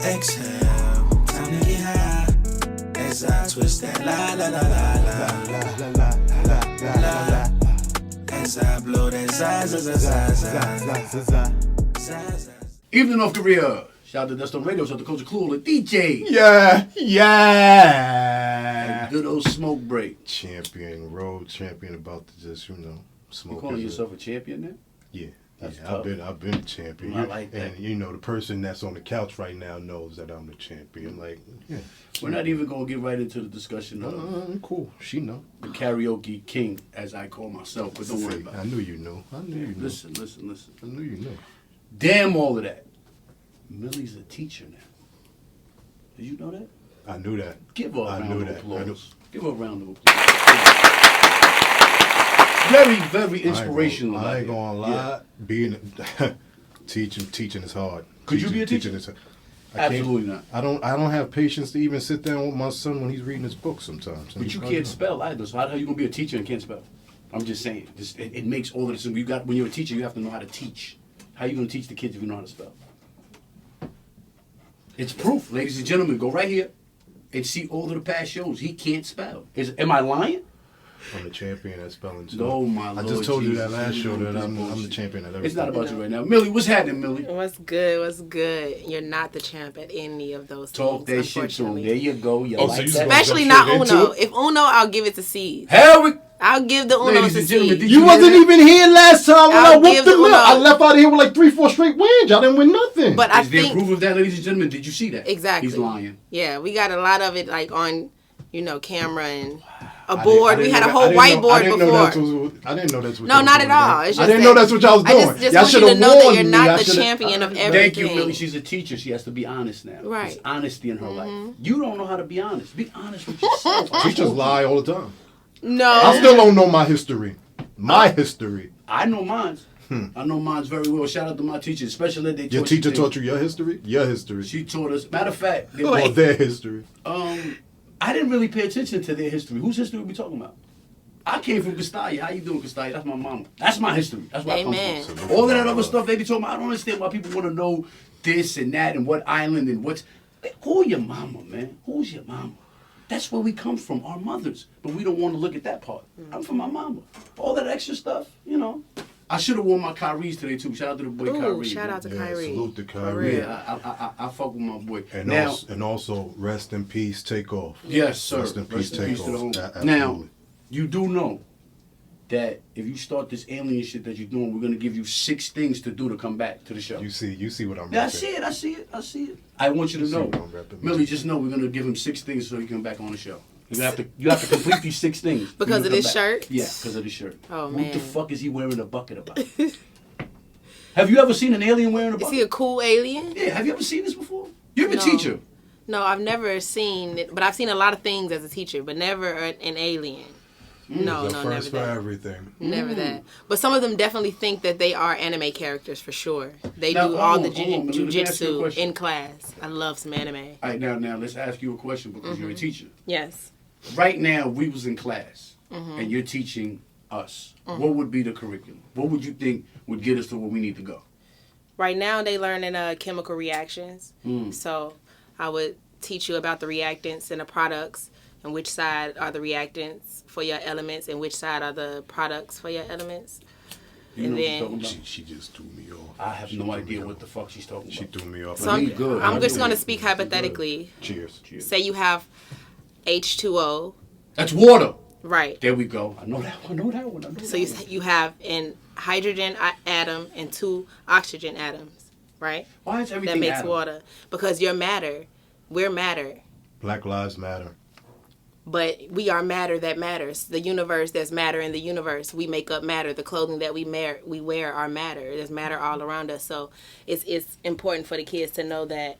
Exhale, time to get high. As I twist that la la la la la la la la la la. As I blow that za za za za za za za. Evening Off Korea. Shout out to Dust on Radio. Shout out to Coach Clue, the DJ. Yeah. And good old smoke break. Champion, road champion, about to just, smoke. You calling yourself a champion now? Yeah. That's I've been a champion. I like that. And the person that's on the couch right now knows that I'm the champion. Like, yeah. We're not even gonna get right into the discussion of cool. She know. the karaoke king, as I call myself, but don't worry about it. I knew you knew. Listen. I knew you knew. Damn all of that. Milli's a teacher now. Did you know that? I knew that. Give her a round of applause. Give her a round of applause. Very, very inspirational. I ain't gonna lie. Being teaching is hard. Could you be a teacher? Absolutely not. I don't have patience to even sit down with my son when he's reading his book sometimes. But you can't spell either. So how are you gonna be a teacher and can't spell? I'm just saying. It makes all of this. When you're a teacher, you have to know how to teach. How are you gonna teach the kids if you know how to spell? It's proof, ladies and gentlemen. Go right here and see all of the past shows. He can't spell. Am I lying? I'm the champion at spelling too. Oh my Lord! I just told you that Jesus. last show that I'm the champion at everything. It's not about you right now, Millie. What's happening, Millie? What's good? You're not the champ at any of those Talk things, that shit to him. There you go. You Oh, like so you that? Especially Jump not straight into Uno. it? If Uno, I'll give it to C's. Hell, we. I'll give the Uno Ladies to and gentlemen, C's. You wasn't even here last time when I I'll whooped give the them Uno. up. I left out of here with like 3-4 straight wins. Y'all didn't win nothing. But I Is there think proof of that, ladies and gentlemen? Did you see that? exactly. He's lying. Yeah, we got a lot of it like on, camera and a I board. didn't We had know a whole that- whitall I didn't know before. I didn't know that's what No, y'all not was at all. doing. It's I just didn't know that's what y'all was I doing. just Y'all want you should to have know that warned you're me. not I the shoulda- champion of everything. Thank you, Millie. She's a teacher. She has to be honest now. Right. There's honesty in her life. You don't know how to be honest. Be honest with yourself. Teachers lie all the time. No. I still don't know my history. My history. I know mine. I know mine's very well. Shout out to my teacher, especially they Your teacher taught you your history? Your history. She taught us. Matter of fact, Or their history. I didn't really pay attention to their history. Whose history are we talking about? I came from Castilla. How you doing, Castilla? That's my mama. That's my history. That's where I Amen. come from. All of that other stuff they be talking about, I don't understand why people want to know this and that and what island and what's... Who your mama, man? Who's your mama? That's where we come from, our mothers. But we don't want to look at that part. I'm from my mama. All that extra stuff, I should have worn my Kyrie's today, too. Shout out to the boy Kyrie. Shout out to Kyrie. Salute to Kyrie. Yeah, I fuck with my boy. And also, rest in peace, take off. Yes, sir. Rest in peace, take to the home. off. Now, Absolutely. you do know that if you start this alien shit that you're doing, we're gonna give you 6 things to do to come back to the show. You see what I'm Yeah, I rapping. see it. I want you to see know, what I'm rapping. Millie. Just know we're gonna give him 6 things so he come back on the show. You have to complete these 6 things for Because you of to this come back. shirt? Yeah, because of this shirt. Oh, What man. the fuck is he wearing a bucket about? Have you ever seen an alien wearing a Is bucket? he a cool alien? Yeah. Have you ever seen this before? You're a No. teacher. No, I've never seen it, but I've seen a lot of things as a teacher, but never an alien. No, There's a never first for that. everything. Never that. But some of them definitely think that they are anime characters for sure. They Now, do hold all on, the hold on, Millie, let me ask you a jujitsu question. in class. I love some anime. All right, now let's ask you a question because you're a teacher. Yes. Right now, we was in class, Mm-hmm. and you're teaching us. What would be the curriculum? What would you think would get us to where we need to go? Right now they learning chemical reactions. So I would teach you about the reactants and the products and which side are the reactants for your elements and which side are the products for your elements. You And know then- what you're talking She just threw me off. about? I have no idea what the fuck she's talking She about. threw me off. So I'm, good. I'm just Good. going to speak hypothetically. Cheers. Say you have H2O, That's water. right? There we go. I know that one. So you have an hydrogen atom and 2 oxygen atoms, right? Why is everything That makes atom? water. Because you're matter. We're matter. Black Lives Matter. But we are matter that matters. The universe, there's matter in the universe. We make up matter. The clothing that we wear are matter. There's matter all around us. So it's important for the kids to know that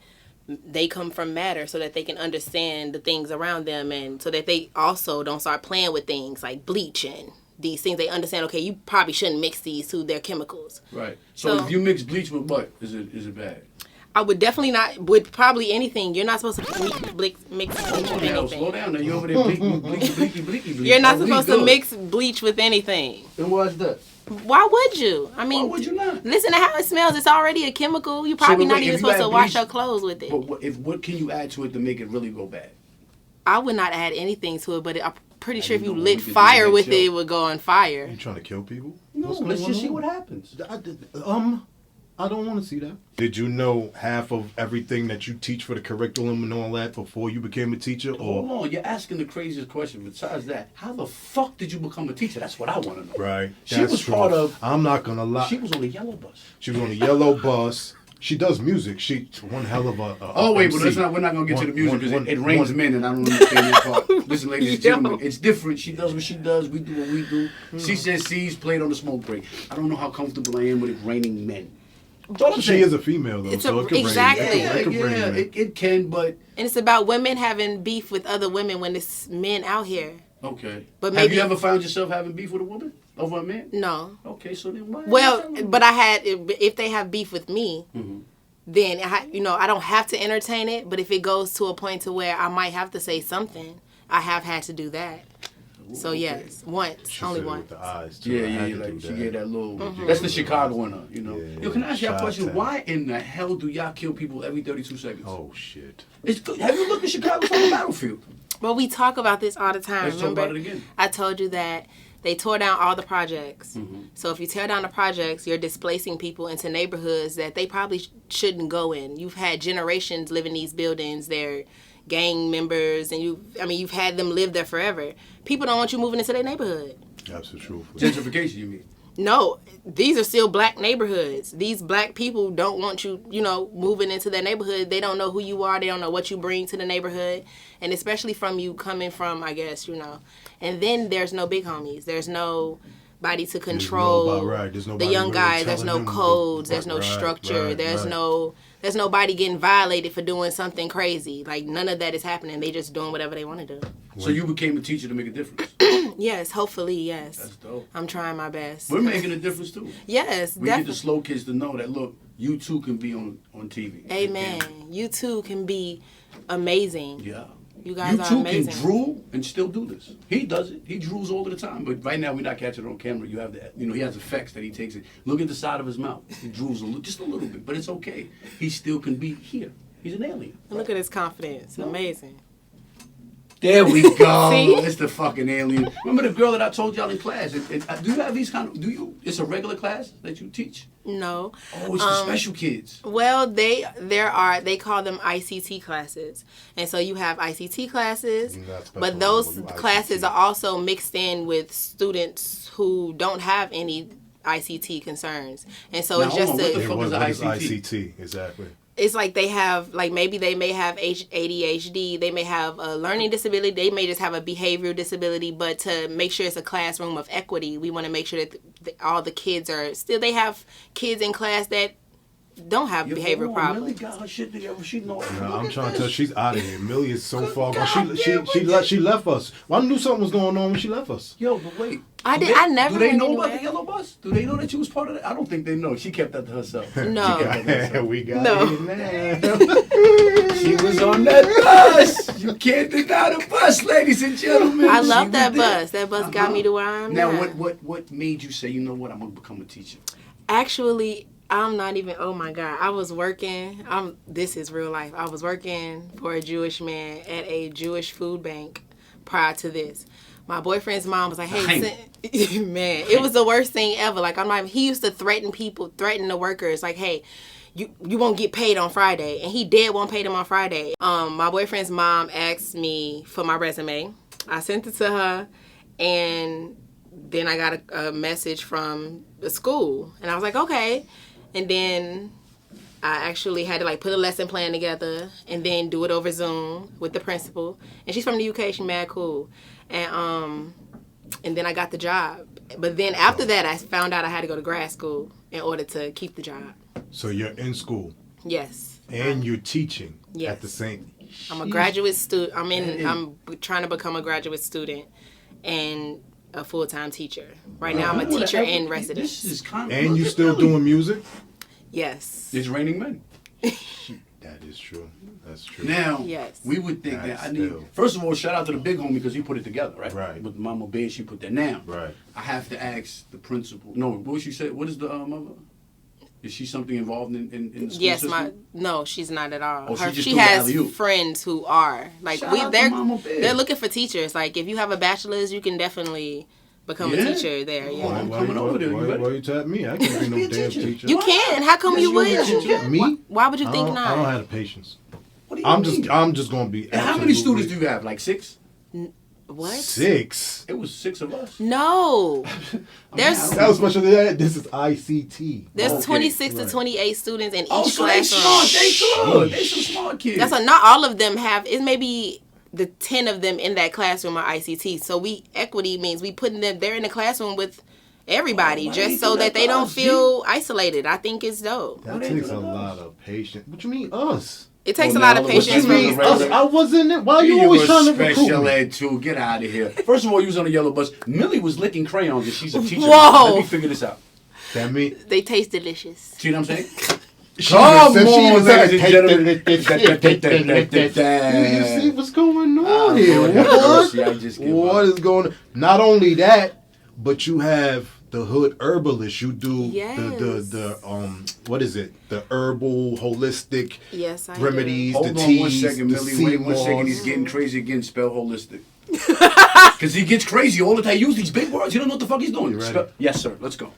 they come from matter so that they can understand the things around them and so that they also don't start playing with things like bleach and these things. They understand, okay, you probably shouldn't mix these two. They're chemicals. Right. So So- if you mix bleach with what? Is it bad? I would definitely not, with probably anything. You're not supposed to mix bleach with Slow anything. down. Now you over there bleaky. You're not supposed to mix bleach with anything. Then why's that? Why would you? I mean, Why would you not? listen to how it smells. It's already a chemical. You're probably not even supposed to wash your clothes with it. But what can you add to it to make it really go bad? I would not add anything to it, but I'm pretty sure if you know lit we could do fire that with show. it, it would go on fire. You trying to kill people? No, What's let's going just see on? what happens. I don't want to see that. Did you know half of everything that you teach for the curriculum and all that before you became a teacher? Hold on, you're asking the craziest question. Besides that, how the fuck did you become a teacher? That's what I want to know. Right. She was part of. I'm not gonna lie. She was on the yellow bus. She was on the yellow bus. She does music. She's one hell of a. Oh wait, MC. but let's not. We're not gonna get to the music because it rains one- men, and I don't understand that part. Listen, ladies and Yo. gentlemen, it's different. She does what she does. We do what we do. She says C's played on the smoke break. I don't know how comfortable I am with it raining men. That's all I'm She saying. is a female though, It's so a- it could exactly. rain. Yeah, It could rain. man. it can, but And it's about women having beef with other women when it's men out here. okay. But Have maybe- you ever found yourself having beef with a woman over a man? No. Okay, so then why? Well, but I had, if they have beef with me, Mhm. then, I don't have to entertain it. But if it goes to a point to where I might have to say something, I have had to do that. So yes, once, She only said it once. with the eyes too. Yeah, I had to like do she that. gave that little. Mm-hmm. That's the Chicago in her, you know. Yeah, Yo, can I ask you a question? Chi-town. Why in the hell do y'all kill people every 32 seconds? Oh shit. It's good. Have you looked at Chicago from the battlefield? Well, we talk about this all the time. Let's talk Remember, about it again. I told you that they tore down all the projects. Mm-hmm. So if you tear down the projects, you're displacing people into neighborhoods that they probably shouldn't go in. You've had generations live in these buildings. They're gang members, and you've had them live there forever. People don't want you moving into their neighborhood. That's the truth. Gentrification, you mean? No, these are still black neighborhoods. These black people don't want you, moving into their neighborhood. They don't know who you are. They don't know what you bring to the neighborhood. And especially from you coming from, I guess, And then there's no big homies. There's nobody to control There's the nobody young really guys. There's telling no them codes. what- There's no right, structure. right, There's right. there's nobody getting violated for doing something crazy. Like, none of that is happening. They just doing whatever they want to do. So you became a teacher to make a difference. Yes, hopefully, yes. That's dope. I'm trying my best. We're making a difference too. Yes, We get definitely. the slow kids to know that look, you too can be on TV. Amen. You too can be amazing. Yeah. You guys You are too amazing. can drool and still do this. He does it. He drools all the time. But right now we're not catching it on camera. You have the, he has effects that he takes it. Look at the side of his mouth. He drools just a little bit, but it's okay. He still can be here. He's an alien. And look at his confidence. Amazing. There we go. See? It's the fucking alien. Remember the girl that I told y'all in class? Do you have these it's a regular class that you teach? No. Oh, it's the special kids. Well, they call them ICT classes. And so you have ICT classes, You're not special but those anymore, you classes ICT. are also mixed in with students who don't have any ICT concerns. And so Now, it's hold just on, what the Yeah, fuck is what is ICT? ICT? Exactly. it's like they have, like, maybe they may have ADHD, they may have a learning disability, they may just have a behavioral disability, but to make sure it's a classroom of equity, we want to make sure that all the kids are still, they have kids in class that don't have behavioral problems. Milli got her shit together. She know. No, I'm trying to tell. She's out of here. Millie is so far gone. God She damn, she left us. Well, I knew something was going on when she left us. Yo, but wait. I never Do they went know about anywhere. the yellow bus? Do they know that you was part of that? I don't think they know. She kept that to herself. No. She kept that to herself. We got No. it now. She was on that bus. You can't deny the bus, ladies and gentlemen. I She love was that there. bus. That bus got me to where I am Now, now. what made you say, you know what, I'm gonna become a teacher? Actually, I'm not even, oh my God. I was working, this is real life. I was working for a Jewish man at a Jewish food bank prior to this. My boyfriend's mom was like, hey, man, it was the worst thing ever. Like, he used to threaten the workers, like, hey, you won't get paid on Friday. And he dead won't pay them on Friday. My boyfriend's mom asked me for my resume. I sent it to her, and then I got a message from the school. And I was like, okay. And then I actually had to, like, put a lesson plan together and then do it over Zoom with the principal. And she's from the UK. She's mad cool. And then I got the job. But then after that, I found out I had to go to grad school in order to keep the job. So you're in school Yes. and you're teaching Yes. at the same. I'm a graduate student. I'm trying to become a graduate student and a full-time teacher. Right now, I'm a teacher in residence. This is kind of. And you still doing music? Yes. It's raining men. Now, Yes. we would think That's that I need. dope. First of all, shout out to the big homie because he put it together, right? Right. With Mama Bear, she put that. Now, Right. I have to ask the principal. No, what she said? What is the mother? Is she something involved in the school Yes, system? no, she's not at all. Oh, she just she threw the has alley-oop. friends who are like Shout out to Mama Bear. they're looking for teachers. Like if you have a bachelor's, you can definitely become a Yeah? teacher there. Oh, Yeah, I'm coming over there. You ready? Why you tap me? I can't be no Be a damn teacher. teacher. you can. How come Yes, you you wouldn't? can. You can. Me? Why would you I think don't, not? I don't have the patience. What do you I'm mean? just gonna be. And how many absolutely- students do you have? Like 6? What? 6. It was 6 of us. No, there's That was special. This is ICT. there's Okay, 26 to right. 28 students in Oh, each so they classroom. smart. They good. They some smart kids. That's not all of them have. It may be the 10 of them in that classroom are ICT. So equity means we putting them. They're in the classroom with everybody Oh, why just they so do that that they to don't us, feel isolated. I think it's dope. That they takes do a that? lot of patience. What you mean us? It takes Oh, a lot now of what What patience. you Patience mean was us? regular. I wasn't it. Why you You always was trying to recruit special me? ed too. Get out of here. First of all, you was on a yellow bus. Millie was licking crayons and she's a teacher. Whoa. Let me figure this out. That mean They taste delicious. See what I'm saying? she Come said she on, was ladies and You gentlemen. see what's going on Oh, here? Lord have What? mercy, I just give What up. is going on? Not only that, but you have the hood herbalist. You do the what is it? The herbal holistic Yes, I remedies, Hold the on teas, one second, the Millie. Wait 1 second. CMOS. He's getting crazy again. Spell holistic. Because he gets crazy all the time. He uses these big words. He don't know what the fuck he's doing. You ready? Yes, sir. Let's go.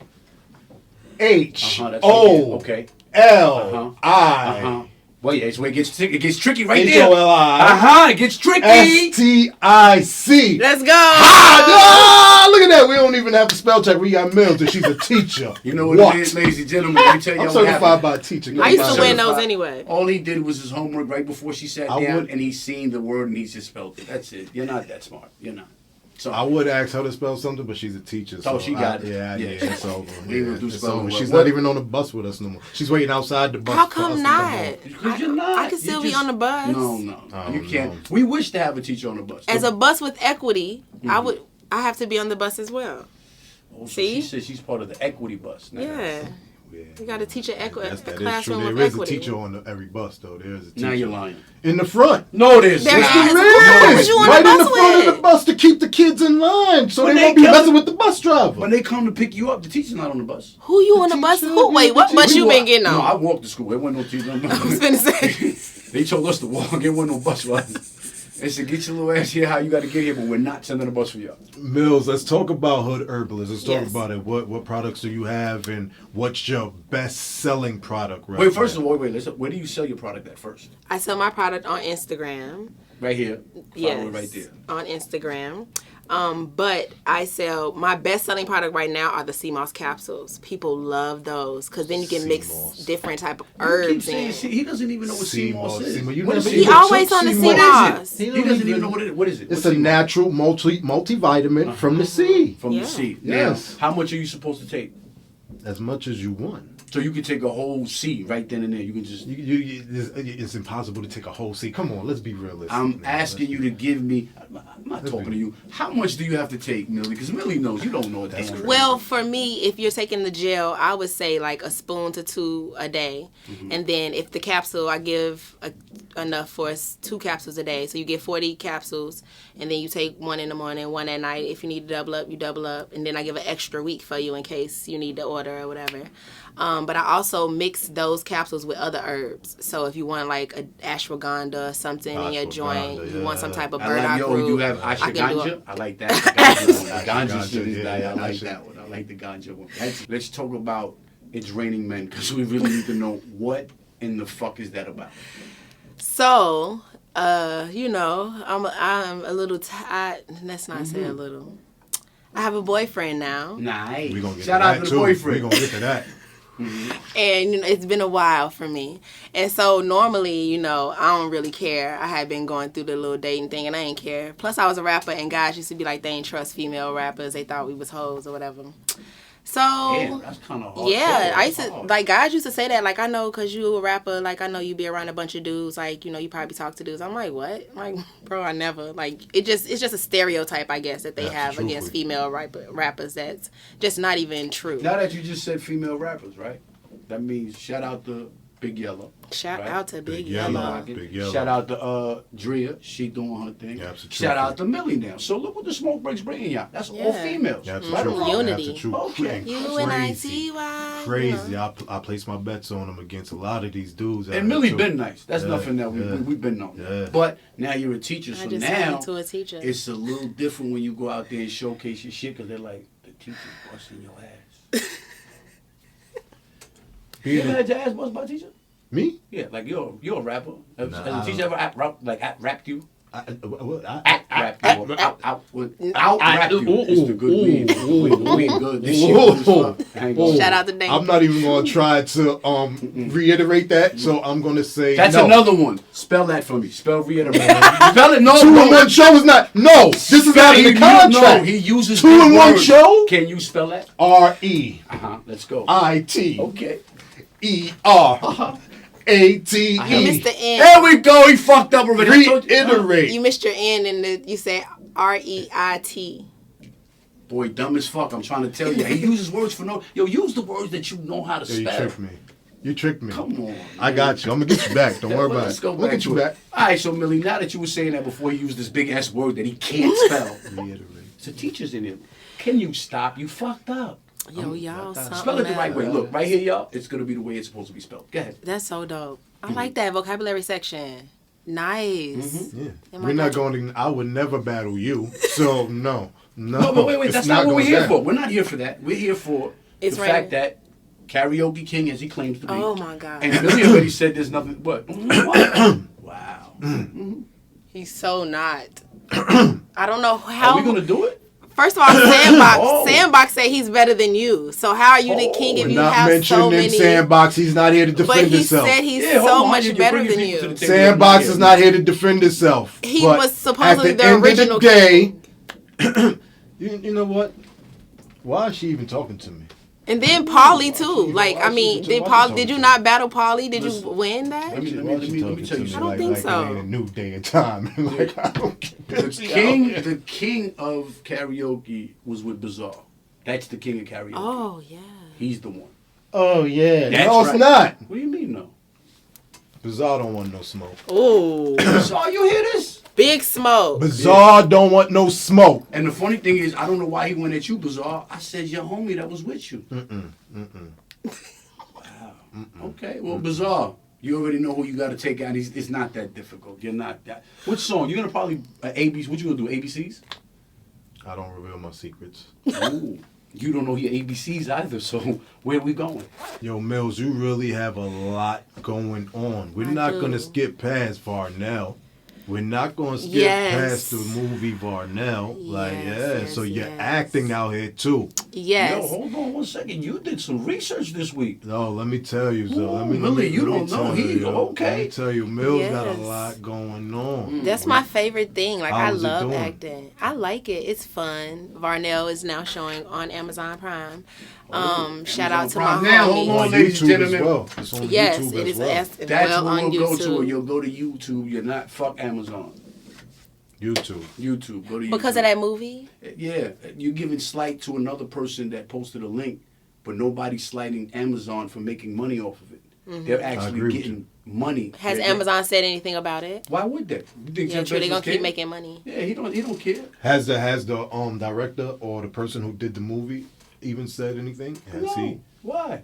H That's O okay. L I Uh-huh. Wait, it's where it gets tricky right H there. O L I Uh-huh. It gets tricky. STIC. Let's go. Ah, look at that. We don't even have to spell check. We got Mills and she's a teacher. You know what it is, ladies and gentlemen? Let me tell you I'm what certified happened. by a teacher. I used to Certified. win those anyway. All he did was his homework right before she sat I down, would- and he seen the word and he just spelled it. That's it. You're not that smart. You're not. So I would ask her to spell something, but she's a teacher. Oh, she got it. Yeah, Yeah. it's over. We ain't gonna do It's spelling over. work. She's What- not even on the bus with us no more. She's waiting outside the bus. How for us come to not? come home. because you're not. I can still You be on the bus. No, Oh, you can't. no. We wish to have a teacher on the bus. As a bus with equity, I have to be on the bus as well. Oh, so See? she says she's part of the equity bus. Now. Yeah. You got to teach a That is true. classroom There with is equity. a teacher on every bus, though. There is a teacher. Now you're lying. In the front. No, it is. There It's is. not. Who There was is. you on Right the in the bus front of with? the bus to keep the kids in line, so When they they won't be come- messing with the bus driver. When they come to pick you up, the teacher's not on the bus. Who you on the bus? teacher, Who? Wait, what the bus teacher. you We been walk- getting No, I on? walked to school. There wasn't no teacher on the I was bus. finna say. They told us to walk. There wasn't no bus ride. They said, get your little ass here, how you got to get here, but we're not sending a bus for y'all. Mills, let's talk about Hood Herbalist. Let's talk Yes. about it. What products do you have, and what's your best-selling product right Wait, first now? of all, listen, where do you sell your product at first? I sell my product on Instagram. Right here. Follow Yes, it right there. on Instagram. But I sell my best selling product right now are the sea moss capsules. People love those because then you can Sea mix moss. different type of You keep herbs saying, in. see, he doesn't even know what sea moss is. You What is never sea even He moss? always took on the sea sea moss. moss. He don't doesn't even- even know what it is. What is it? It's What's a sea moss? natural multivitamin from the sea. From Yeah. the sea. Yes. Now, how much are you supposed to take? As much as you want. So you can take a whole sea right then and there. You can just. It's impossible to take a whole sea. Come on, let's be realistic. I'm man. asking you to give me. I'm not Let's talking be- to you. How much do you have to take, Millie? Because Millie knows you don't know what that's. Well, for me, if you're taking the gel, I would say like a spoon to 2 a day. And then if the capsule, I give enough for 2 capsules a day. So you get 40 capsules, and then you take 1 in the morning, 1 at night. If you need to double up, you double up. And then I give an extra week for you in case you need to order or whatever. But I also mix those capsules with other herbs. So if you want like a ashwagandha or something in your joint, Ashwagandha, you want some yeah. type of I burdock like, yo, root. you have I can do ashwagandha? it. I like that. The ganja one. The ganja Ganja, shit is yeah, nice. I like that that one. I like the ganja one. Let's talk about It's Raining Men, because we really need to know what in the fuck is that about. So, you know, I'm a little tired. Let's not say a little. I have a boyfriend now, Nice. We gonna get Shout to out that to the too. boyfriend. We gonna get to that. and you know, it's been a while for me. And so normally, you know, I don't really care. I had been going through the little dating thing, and I ain't care. Plus, I was a rapper, and guys used to be like, they ain't trust female rappers. They thought we was hoes or whatever. So. Damn, that's kind of hard. Yeah, I used to, Hard. like, guys used to say that, like, I know because you a rapper, like, I know you be around a bunch of dudes, like, you know, you probably talk to dudes. I'm like, what? I'm like, bro, I never, like, it's just a stereotype, I guess, that they That's have truthful. against female rappers that's just not even true. Now that you just said female rappers, right? That means shout out to Big Yellow. Shout right? out to Big Yellow. Yellow. Big Yellow. Shout out to Drea. She doing her thing. Yeah, that's the Shout truth. out to Millie now. So look what the Smoke Breaks bringing y'all. That's all Yeah. females. That's the right truth. or wrong? Unity. That's the truth. Okay. And UNITY. Crazy. I placed my bets on them against a lot of these dudes. And Millie been nice. That's Yeah, nothing that yeah. we've been on. Yeah. But now you're a teacher, so I just now turned into a teacher. it's a little different when you go out there and showcase your shit because they're like, the teacher's busting your ass. You ever had your ass busted by a teacher? Me? Yeah, like you're a rapper. Has Nah, a teacher ever rapped you? Rap you? Out rap you. It's the good weed. We ain't good. This shit good as fuck. I ain't gonna- Shout out to Dane. I'm not even gonna try to reiterate that, so I'm gonna say That's no. another one. Spell that for me. Spell reiterate. Spell it. No, 2-in-1 show is not. No, this is not in the contract. No, he uses 2-in-1 big show? words. Can you spell that? REITER. Let's go. Okay. ATE. You missed the N. There we go. He fucked up already. I told you. Reiterate. You missed your N and you said REIT. Boy, dumb as fuck. I'm trying to tell you. He uses words for no. Yo, use the words that you know how to You spell. tricked me. You tricked me. Come on. I got you. I'm gonna get you back. Don't worry about Let's it. go I'm gonna back get you to back. it. All right, so Millie, now that you were saying that before, he used this big ass word that he can't spell. Reiterate. So teachers in here, can you stop? You fucked up. Yo, y'all, Spell it the right way. Look, right here, y'all. It's gonna be the way it's supposed to be spelled. Go ahead. That's so dope. I like that vocabulary section. Nice. Yeah. Am I We're not got going to. I would never battle you. So no. No, but wait. it's That's not what we're gonna here happen. for. We're not here for that. We're here for It's the right. fact that karaoke king, as he claims to be. Oh my God. And Millie already said there's nothing. What? Wow. He's so not. I don't know how. Are we gonna do it? First of all, Sandbox. Oh. Sandbox say he's better than you. So how are you the king if We're you not have mentioning so many? Sandbox. He's not here to But defend he himself. said he's Yeah, hold so on, much you're better bringing than people to you. the table. Sandbox is not here to defend himself. He But was supposedly at the the end original of the day, you know what? Why is she even talking to me? And then Paulie too. Like Why I she mean, even did talking Did you to not battle Paulie? Did you Listen, win that? Let me Why she talking tell you to me I don't something. think like so. It ain't a new day and time. Like I don't get The king of karaoke was with Bizarre. That's the king of karaoke. Oh yeah. He's the one. Oh yeah. That's No, it's right. not. What do you mean no? Bizarre don't want no smoke. Ooh, Bizarre, you hear this? big smoke. Bizarre don't want no smoke. And the funny thing is, I don't know why he went at you, Bizarre. I said your homie that was with you. Wow. Okay, well, Bizarre, you already know who you got to take out. It's not that difficult. You're not that. Which song? You're gonna probably ABCs. What you gonna do? ABCs? I don't reveal my secrets. Ooh. You don't know your ABCs either. So where we going? Yo, Mills, you really have a lot going on. We're I not do. gonna skip past Varnell. We're not gonna skip Yes. past the movie Varnell. Like, Yes, yeah. yes, So you're yes. acting out here too. Yes. Yo, hold on one second. You did some research this week. No, let me tell you. So let Ooh, me. Millie, let me- you let me don't know. tell He you, okay. Let me tell you, Mills got a Yes. lot going on. That's my favorite thing. Like I How's it love doing? acting. I like it. It's fun. Varnell is now showing on Amazon Prime. Shout out to my Prime. Now, hold homie. on, ladies and YouTube as gentlemen. well. It's on Yes, YouTube it as is well. as That's well what on we'll go to. YouTube. You'll go to YouTube. You're not fuck Amazon. YouTube. YouTube. Go to YouTube. Because of that movie? Yeah, you're giving slight to another person that posted a link, but nobody's slighting Amazon for making money off of it. They're I actually agree with getting money. Has They're- Amazon said anything about it? Why would they? You think Yeah, Jeff true. They're Bezos gonna keep care? making money. Yeah, he don't care. Has the director or the person who did the movie even said anything? Has No. he? Why?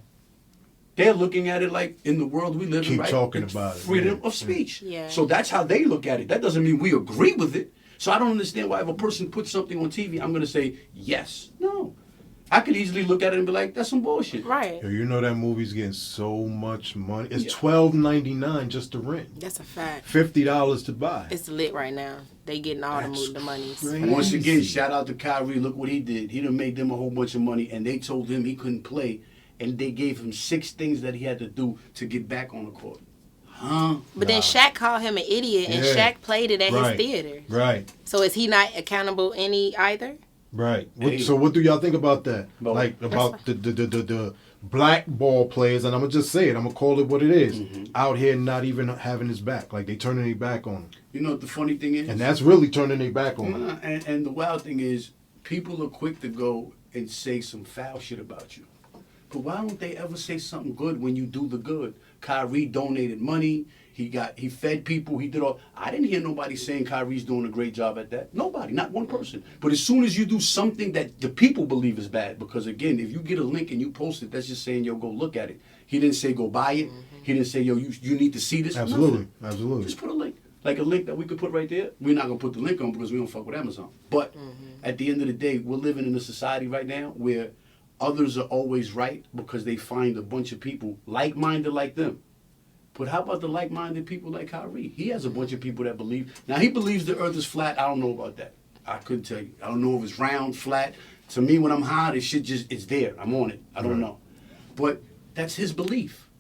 They're looking at it like in the world we live in, Keep right? talking It's about it, freedom yeah. of speech. Yeah. So that's how they look at it. That doesn't mean we agree with it. So I don't understand why if a person puts something on TV, I'm going to say yes. No. I could easily look at it and be like, that's some bullshit. Right. Yo, you know that movie's getting so much money. It's Yeah. $12.99 just to rent. That's a fact. $50 to buy. It's lit right now. They getting all That's the monies. crazy. Once again, shout out to Kyrie. Look what he did. He done made them a whole bunch of money, and they told him he couldn't play, and they gave him 6 things that he had to do to get back on the court. Huh? But then Shaq called him an idiot, and Yeah. Shaq played it at Right. his theater. Right. So is he not accountable any either? Right. Hey. So what do y'all think about that? About Like about the black ball players, and I'm gonna just say it. I'm gonna call it what it is. Out here, not even having his back. Like they turning their back on him, You know what the funny thing is? and that's really turning their back on him. And the wild thing is, people are quick to go and say some foul shit about you. But why don't they ever say something good when you do the good? Kyrie donated money. He fed people. He did all. I didn't hear nobody saying Kyrie's doing a great job at that. Nobody, not one person. But as soon as you do something that the people believe is bad, because again, if you get a link and you post it, that's just saying, yo, go look at it. He didn't say go buy it. He didn't say, yo, you need to see this. Absolutely, Nothing. absolutely. Just put a link. Like a link that we could put right there. We're not going to put the link on because we don't fuck with Amazon. But at the end of the day, we're living in a society right now where others are always right because they find a bunch of people like-minded like them. But how about the like-minded people like Kyrie? He has a bunch of people that believe. Now, he believes the earth is flat. I don't know about that. I couldn't tell you. I don't know if it's round, flat. To me, when I'm high, this shit just, it's there. I'm on it. I don't know. But that's his belief.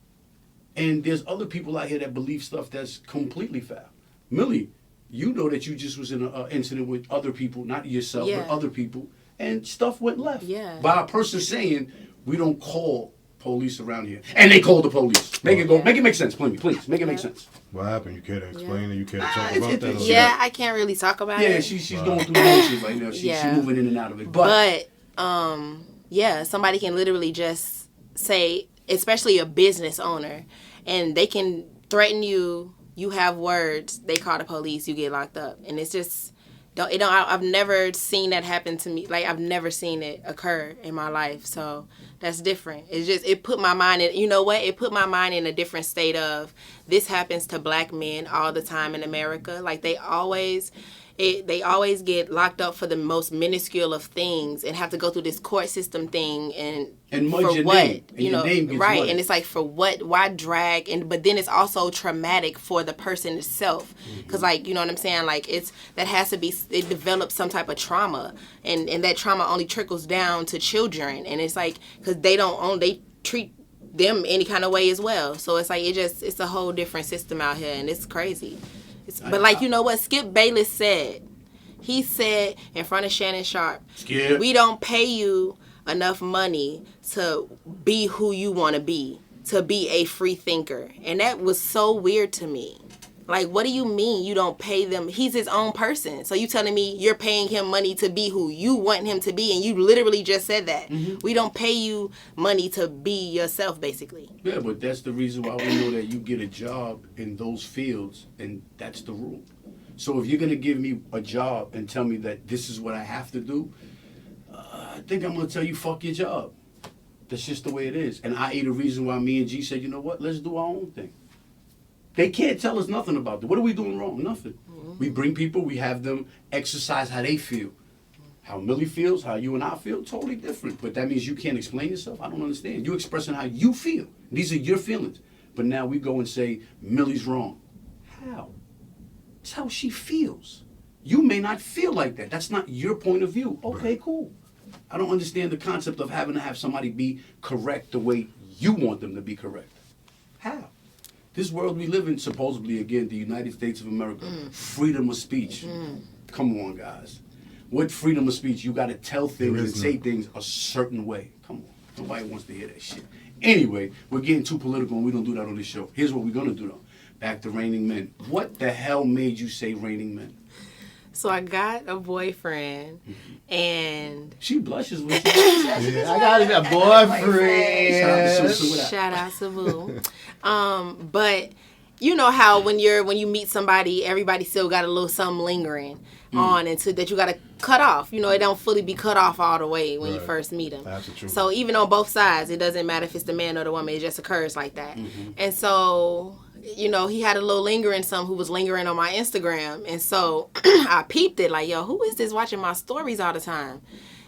And there's other people out here that believe stuff that's completely foul. Milli, you know that you just was in an incident with other people, not yourself, but other people, and stuff went left. Yeah. By a person saying, we don't call police around here. And they called the police. Make it make sense, please. Make it make sense. What happened? You care to explain it? You care to talk about that? Yeah, I can't really talk about it. Yeah, she's going through the motions right now. She's moving in and out of it. But somebody can literally just say, especially a business owner, and they can threaten you. You have words. They call the police. You get locked up, and it's just I've never seen that happen to me. Like, I've never seen it occur in my life. So that's different. It's just, it put my mind in, you know what? It put my mind in a different state of, this happens to black men all the time in America. Like, they always get locked up for the most minuscule of things and have to go through this court system thing and for what, name, and you know, your name right? muddy. And it's like, for what? Why drag? But then it's also traumatic for the person itself, because like, you know what I'm saying? Like, that has to be, it develops some type of trauma, and that trauma only trickles down to children, and it's like, because they treat them any kind of way as well. So it's like, it's a whole different system out here, and it's crazy. But like, you know what Skip Bayless said? He said in front of Shannon Sharp, Skip, we don't pay you enough money to be who you want to be a free thinker. And that was so weird to me. Like, what do you mean you don't pay them? He's his own person. So you telling me you're paying him money to be who you want him to be, and you literally just said that. We don't pay you money to be yourself, basically. Yeah, but that's the reason why we know that you get a job in those fields, and that's the rule. So if you're going to give me a job and tell me that this is what I have to do, I think I'm going to tell you, fuck your job. That's just the way it is. And I.e. the reason why me and G said, you know what, let's do our own thing. They can't tell us nothing about it. What are we doing wrong? Nothing. We bring people, we have them exercise how they feel. How Milli feels, how you and I feel, totally different. But that means you can't explain yourself? I don't understand. You're expressing how you feel. These are your feelings. But now we go and say, Milli's wrong. How? It's how she feels. You may not feel like that. That's not your point of view. Okay, cool. I don't understand the concept of having to have somebody be correct the way you want them to be correct. How? This world we live in, supposedly, again, the United States of America, freedom of speech. Come on, guys. What freedom of speech? You got to tell things and say things a certain way. Come on. Nobody wants to hear that shit. Anyway, we're getting too political, and we don't do that on this show. Here's what we're going to do, though. Back to Raining Men. What the hell made you say Raining Men? So I got a boyfriend, and she blushes when she says yeah, I got a boyfriend. Shout out to Boo. But you know how when you meet somebody, everybody still got a little something lingering on, and that you got to cut off. You know, it don't fully be cut off all the way when you first meet them. That's the truth. So even on both sides, it doesn't matter if it's the man or the woman. It just occurs like that. And so, you know, he had a little lingering, who was lingering on my Instagram. And so I peeped it like, yo, who is this watching my stories all the time?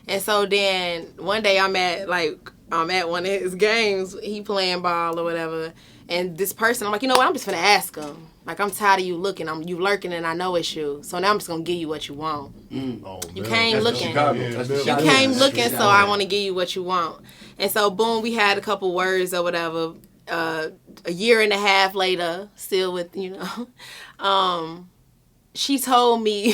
And so then one day I'm at one of his games, he playing ball or whatever. And this person, I'm like, you know what? I'm just going to ask him. Like, I'm tired of you looking. You lurking and I know it's you. So now I'm just going to give you what you want. Oh, you came looking. You came looking, so I want to give you what you want. And so, boom, we had a couple words or whatever. A year and a half later, still with, you know, she told me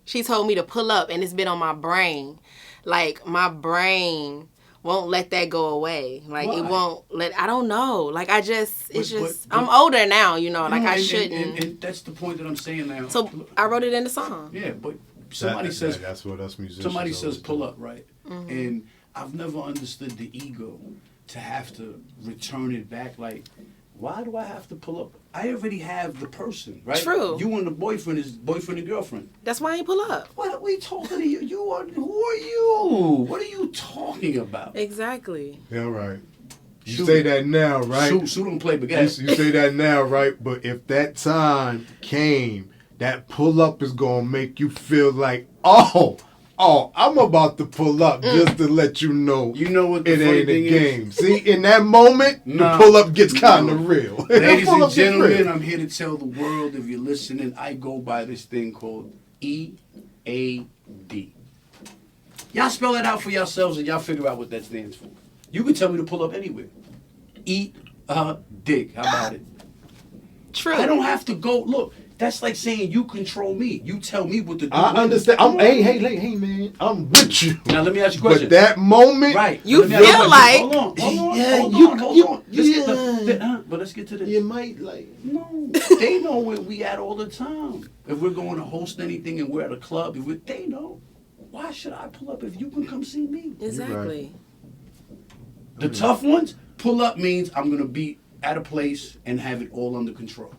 to pull up, and it's been on my brain. Like, my brain won't let that go away. Like, why? It won't let, I don't know. Like, I'm older now, you know, like I shouldn't. And that's the point that I'm saying now. So I wrote it in the song. Yeah, but somebody says, that's what us musicians somebody says pull up, right? And I've never understood the ego to have to return it back. Like, Why do I have to pull up? I already have the person, right? True. You and the boyfriend is boyfriend and girlfriend. That's why I ain't pull up. What are we talking to you? Who are you? What are you talking about? Exactly. Yeah, right. You Shoot. say that now, right? Shoot and play You baguette. say that now, right? But if that time came, that pull up is gonna make you feel like, oh, I'm about to pull up just to let you know. You know what the it funny ain't thing a is? game. See, in that moment, No. the pull up gets kind of real. Ladies Pull and up gets gentlemen, real. I'm here to tell the world, if you're listening, I go by this thing called EAD. Y'all spell that out for yourselves and y'all figure out what that stands for. You can tell me to pull up anywhere. Eat a dick. How about it? True. I don't have to go. Look, that's like saying you control me. You tell me what to do. I understand. Hey, man, I'm with you. Now let me ask you a question. But that moment, Right. You Let me ask feel a question. like- Hold on. Yeah, Hold you- on. But let's get to this. you might like. No, they know where we at all the time. If we're going to host anything and we're at a club, they know. Why should I pull up if you can come see me? Exactly. The tough ones, pull up means I'm going to be at a place and have it all under control.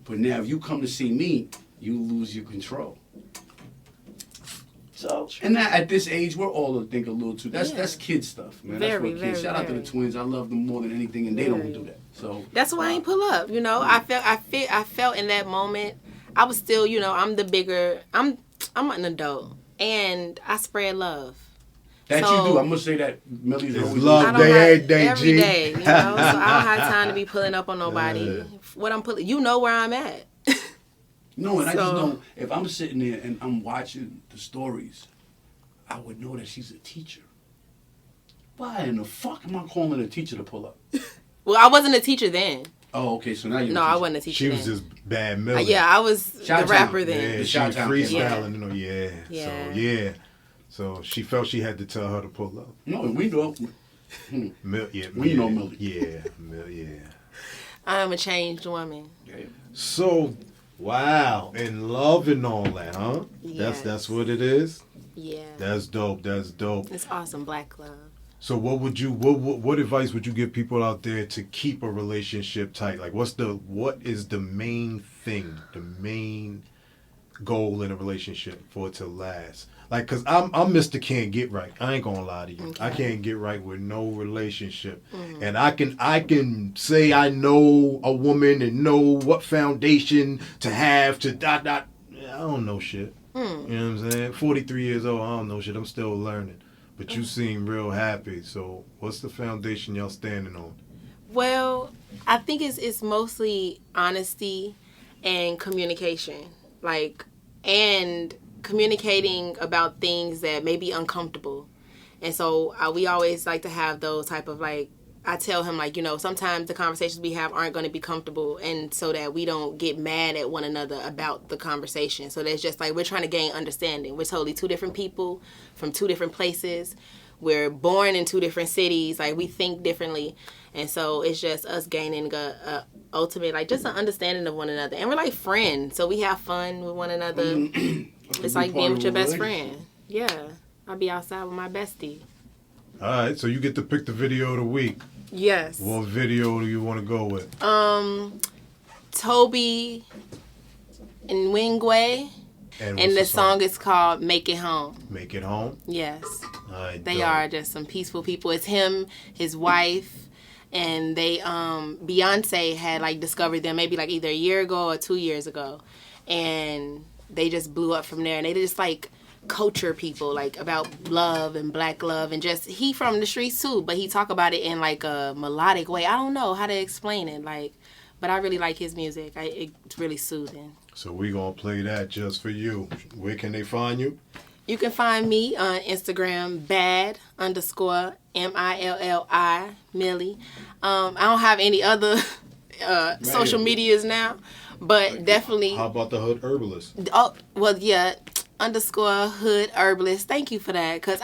But now if you come to see me, you lose your control. So, and that, at this age, we're all, I think, a little too. That's kid stuff, man. Very, that's what kids. very, Shout out to very. the twins. I love them more than anything, and they don't Very. do that. So That's why I ain't pull up. You know, I felt in that moment. I was still, you know, I'm an adult, and I spread love. that So- you do. I'm gonna say that Millie's It's always love I don't day, have every day, every G. day, you know. So I don't have time to be pulling up on nobody. Yeah. What I'm pulling, you know where I'm at. No, and I just So- know if I'm sitting there and I'm watching the stories, I would know that she's a teacher. Why in the fuck am I calling a teacher to pull up? Well, I wasn't a teacher then. Oh, okay, so now you're No, a teacher. I wasn't a teacher She then. was just bad Millie. Yeah, I was Shout the out. rapper then. Yeah, The she shout was out. freestyling, you know, yeah. Yeah. So, yeah. So she felt she had to tell her to pull up. No, we know. Yeah, We know Millie. Yeah, yeah. I am a changed woman. Yeah. So, wow, in love and all that, huh? Yes. That's what it is. Yeah. That's dope. That's dope. It's awesome, Black love. So, what advice would you give people out there to keep a relationship tight? Like, what is the main thing, the main goal in a relationship for it to last? Like, cause I'm Mr. Can't Get Right. I ain't gonna lie to you. Okay. I can't get right with no relationship. And I can say I know a woman and know what foundation to have to dot. I don't know shit. You know what I'm saying? 43 years old, I don't know shit. I'm still learning. But you seem real happy. So what's the foundation y'all standing on? Well, I think it's mostly honesty and communication. And communicating about things that may be uncomfortable. And so we always like to have those type of I tell him sometimes the conversations we have aren't going to be comfortable, and so that we don't get mad at one another about the conversation. So that's just we're trying to gain understanding. We're totally two different people from two different places. We're born in two different cities. We think differently. And so it's just us gaining a ultimate, just an understanding of one another. And we're like friends. So we have fun with one another. It's like being with your best friend. Yeah. I'll be outside with my bestie. All right, so you get to pick the video of the week. Yes. What video do you want to go with? Toby and Wingway. And And the song is called Make It Home. Make It Home? Yes. All right, They dope. are just some peaceful people. It's him, his wife, and they Beyonce had discovered them maybe either a year ago or 2 years ago. And they just blew up from there. And they just culture people about love and black love, and just he from the streets too, but he talk about it in a melodic way. I don't know how to explain it, but I really like his music. It's really soothing. So we gonna play that just for you. Where can they find you? You can find me on Instagram, bad_MILLI, Milli. I don't have any other social medias now, but definitely. How about the Hood Herbalist? Oh, well, yeah, _hood herbalist. Thank you for that. Because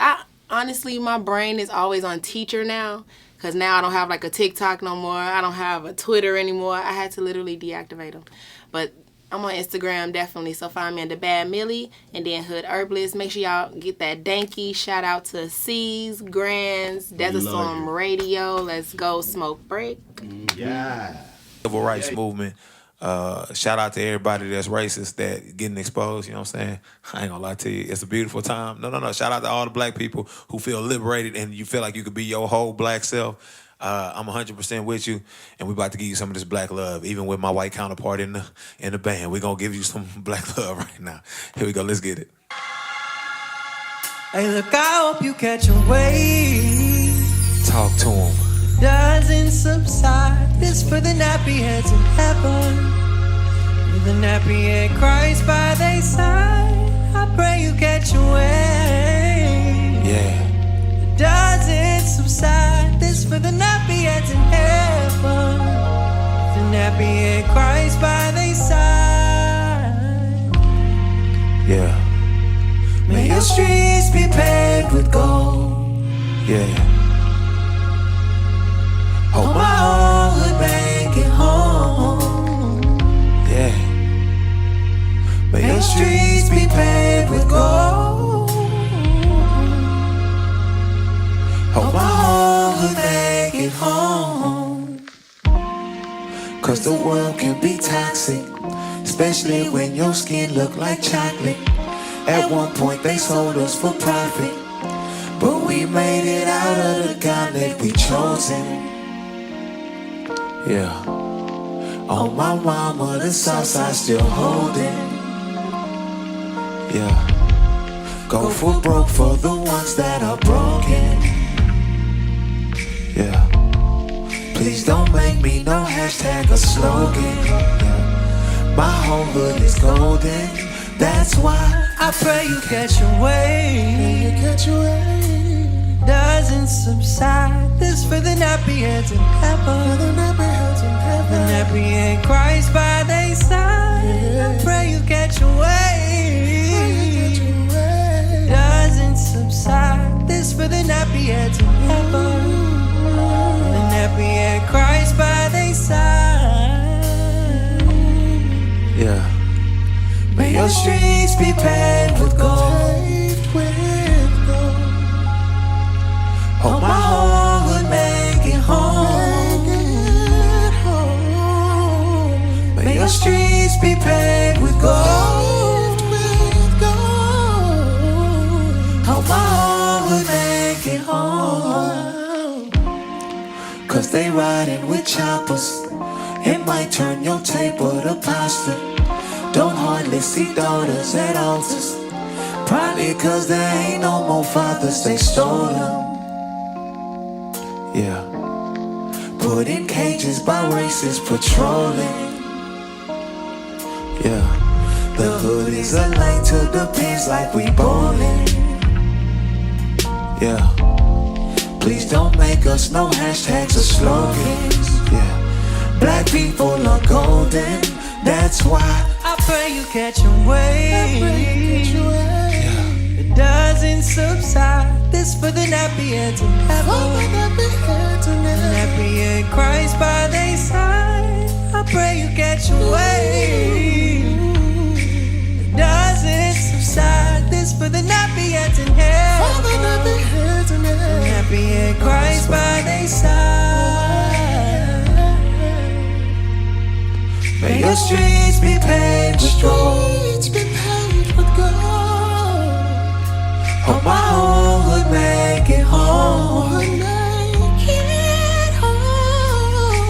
honestly, my brain is always on teacher now. Because now I don't have a TikTok no more. I don't have a Twitter anymore. I had to literally deactivate them. But I'm on Instagram, definitely. So find me under Bad Milli and then Hood Herbalist. Make sure y'all get that danky. Shout out to C's, Grands, Desert Love Storm you. Radio. Let's go smoke break. Yeah. civil rights movement. Shout out to everybody that's racist that getting exposed, you know what I'm saying? I ain't gonna lie to you. It's a beautiful time. No. Shout out to all the black people who feel liberated and you feel like you could be your whole black self. I'm 100% with you, and we about to give you some of this black love, even with my white counterpart in the band. We're gonna give you some black love right now. Here we go, let's get it. Hey, look, I hope you catch a wave. Talk to him. Doesn't subside. This for the nappy heads in heaven, with the nappy head Christ by their side. I pray you catch a wave. Yeah. It doesn't subside. This for the nappy heads in heaven, with the nappy head Christ by their side. Yeah. May your streets be paved with gold. Yeah. Hope my whole hood make it home. Yeah. May your streets be paved with gold. Hope my whole hood make it home. Cause the world can be toxic, especially when your skin look like chocolate. At one point they sold us for profit, but we made it out of the gauntlet we chosen. Yeah. On my mama, the south side still holding. Yeah. Go for broke for the ones that are broken. Yeah. Please don't make me no hashtag a slogan. My whole hood is golden. That's why I pray you catch a wave. Doesn't subside. This for the nappy heads in heaven, the nappy head Christ by their side. I pray you catch a wave. Doesn't subside. This for the nappy heads in heaven, the nappy head Christ by their side. Yeah. may your streets be paved with gold. Hope my whole hood make it home. May your streets be paved with gold. Hope my whole hood make it home. Cause they riding with choppers. It might turn your table to pasta. Don't hardly see daughters at altars. Probably cause there ain't no more fathers, they stole them. Yeah. Put in cages by racists patrolling. Yeah. The hood is a light to the pins like we bowling. Yeah. Please don't make us no hashtags or slogans. Yeah. Black people are golden, that's why I pray you catch a wave. It doesn't subside. This for the nappy heads in heaven, the nappy head Christ by their side. I pray you catch a wave. It doesn't subside. This for the nappy heads in heaven, the nappy head Christ by their side. may your streets be paved with gold. Hope my whole hood make it home.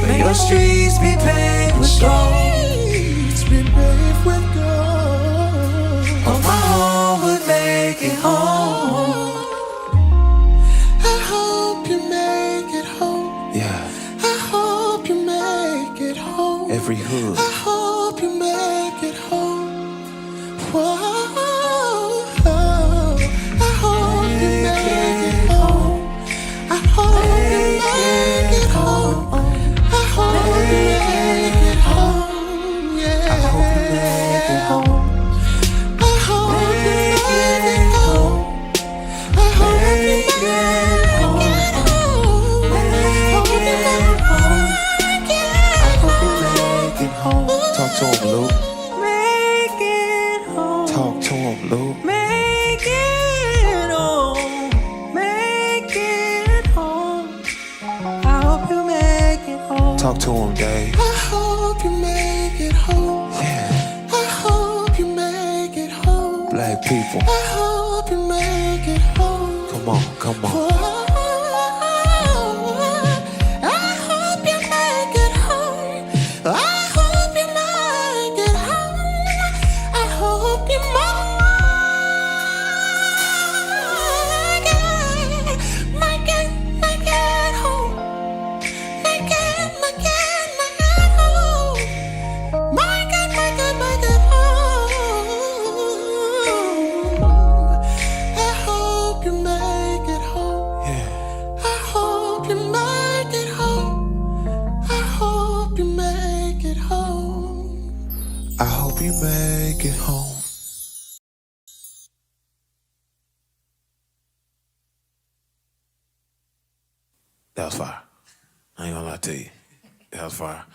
May your streets be paved with gold. Hope my whole hood make it home. I hope you make it home. Yeah. I hope you make it home. Every hood. I hope you make it home. Whoa. I hope you make it home. I hope you make it home. I hope you make it home. Yeah. I hope you make it home. I hope you make it home. I hope you make it home. Talk to him, Luke. Make it home. Talk to him, Luke. Make it home. Make it home. I hope you make it home. Talk to him, Dave. I hope you make it home. Yeah. I hope you make it home. Black people. I hope you make it home. Come on, come on. Oh, I hope you make it home. I hope you make it home. I hope you make it home. Make it home. Make it home. I hope you make it home. Yeah. I hope you make it home. I hope you make it home. I hope you make it home. That was fire. I ain't gonna lie to you. That was fire.